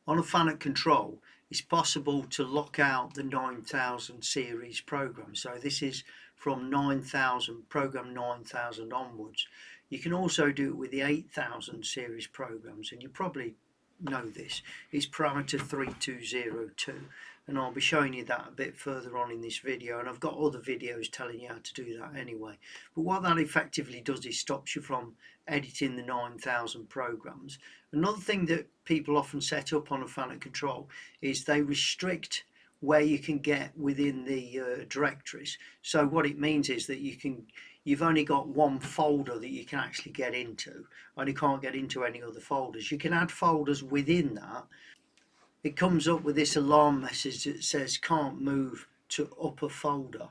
On a Fanuc control, it's possible to lock out the 9000 series program. So this is from 9000, program 9000 onwards. You can also do it with the 8000 series programs, and you probably know this. It's parameter 3202, and I'll be showing you that a bit further on in this video, and I've got other videos telling you how to do that anyway. But what that effectively does is stops you from editing the 9000 programs. Another thing that people often set up on a Fanuc control is they restrict where you can get within the directories. So what it means is that you've only got one folder that you can actually get into, and you can't get into any other folders. You can add folders within that. It comes up with this alarm message that says can't move to upper folder.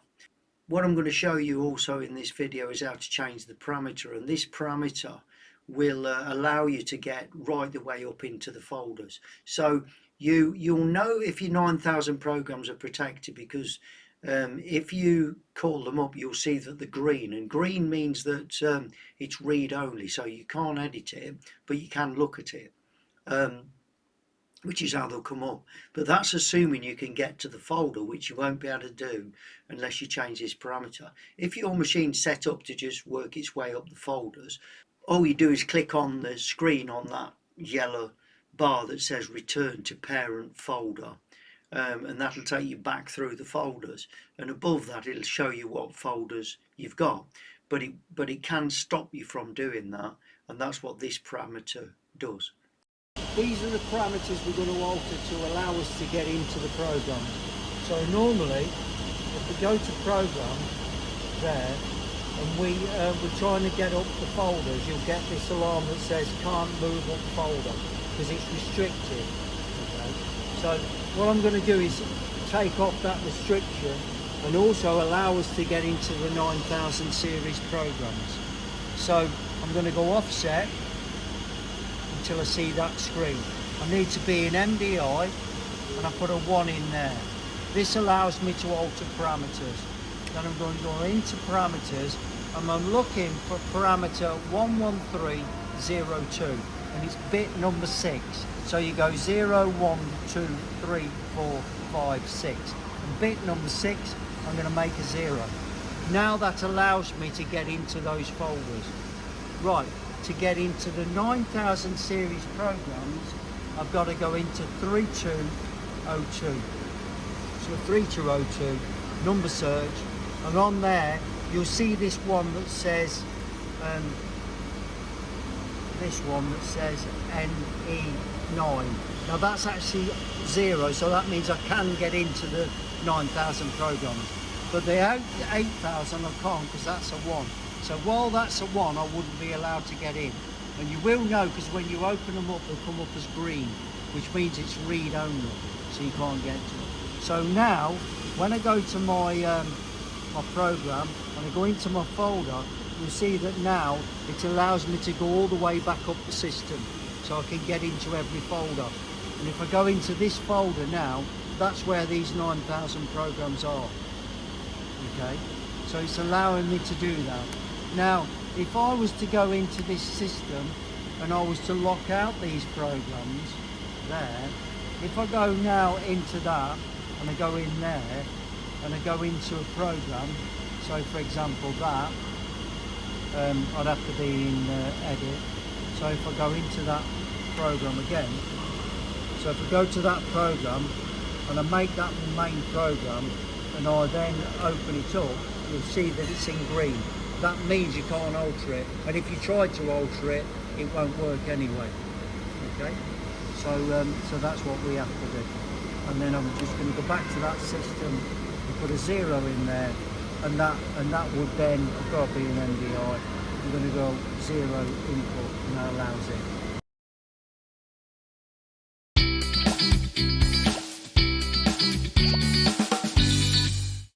What I'm going to show you also in this video is how to change the parameter, and this parameter will allow you to get right the way up into the folders. So you'll know if your 9000 programs are protected, because if you call them up, you'll see that the green, and green means that it's read only, so you can't edit it, but you can look at it, which is how they'll come up. But that's assuming you can get to the folder, which you won't be able to do unless you change this parameter. If your machine's set up to just work its way up the folders, all you do is click on the screen on that yellow bar that says return to parent folder, and that'll take you back through the folders, and above that it'll show you what folders you've got, but it can stop you from doing that, and that's what this parameter does. These are the parameters we're going to alter to allow us to get into the program. So normally, if we go to program there, and we're trying to get up the folders, you'll get this alarm that says can't move up folder, because it's restricted. Okay? So what I'm going to do is take off that restriction and also allow us to get into the 9000 series programs. So I'm going to go offset until I see that screen. I need to be in MDI, and I put a 1 in there. This allows me to alter parameters. Then I'm going to go into parameters, and I'm looking for parameter 11302, and it's bit number 6. So you go 0, 1, 2, 3, 4, 5, 6. And bit number 6, I'm going to make a 0. Now that allows me to get into those folders. Right, to get into the 9000 series programs, I've got to go into 3202. So 3202, number search, and on there you'll see this one that says NE9. Now that's actually 0, so that means I can get into the 9000 programs, but the 8000 I can't, because that's a 1. So while that's a 1, I wouldn't be allowed to get in, and you will know because when you open them up they'll come up as green, which means it's read only, so you can't get to it. So now when I go to my my program and I go into my folder, you'll see that now it allows me to go all the way back up the system, so I can get into every folder. And if I go into this folder now, that's where these 9000 programs are. Okay, so it's allowing me to do that. Now if I was to go into this system and I was to lock out these programs there, if I go now into that and I go in there and I go into a program, so for example that, I'd have to be in edit. So if I go into that program again, so if I go to that program and I make that the main program and I then open it up, you'll see that it's in green. That means you can't alter it, and if you try to alter it, it won't work anyway. Okay, so that's what we have to do. And then I'm just going to go back to that system and put a 0 in there, and that would then, I've got to be an MDI, I'm going to go 0 input, and that allows it.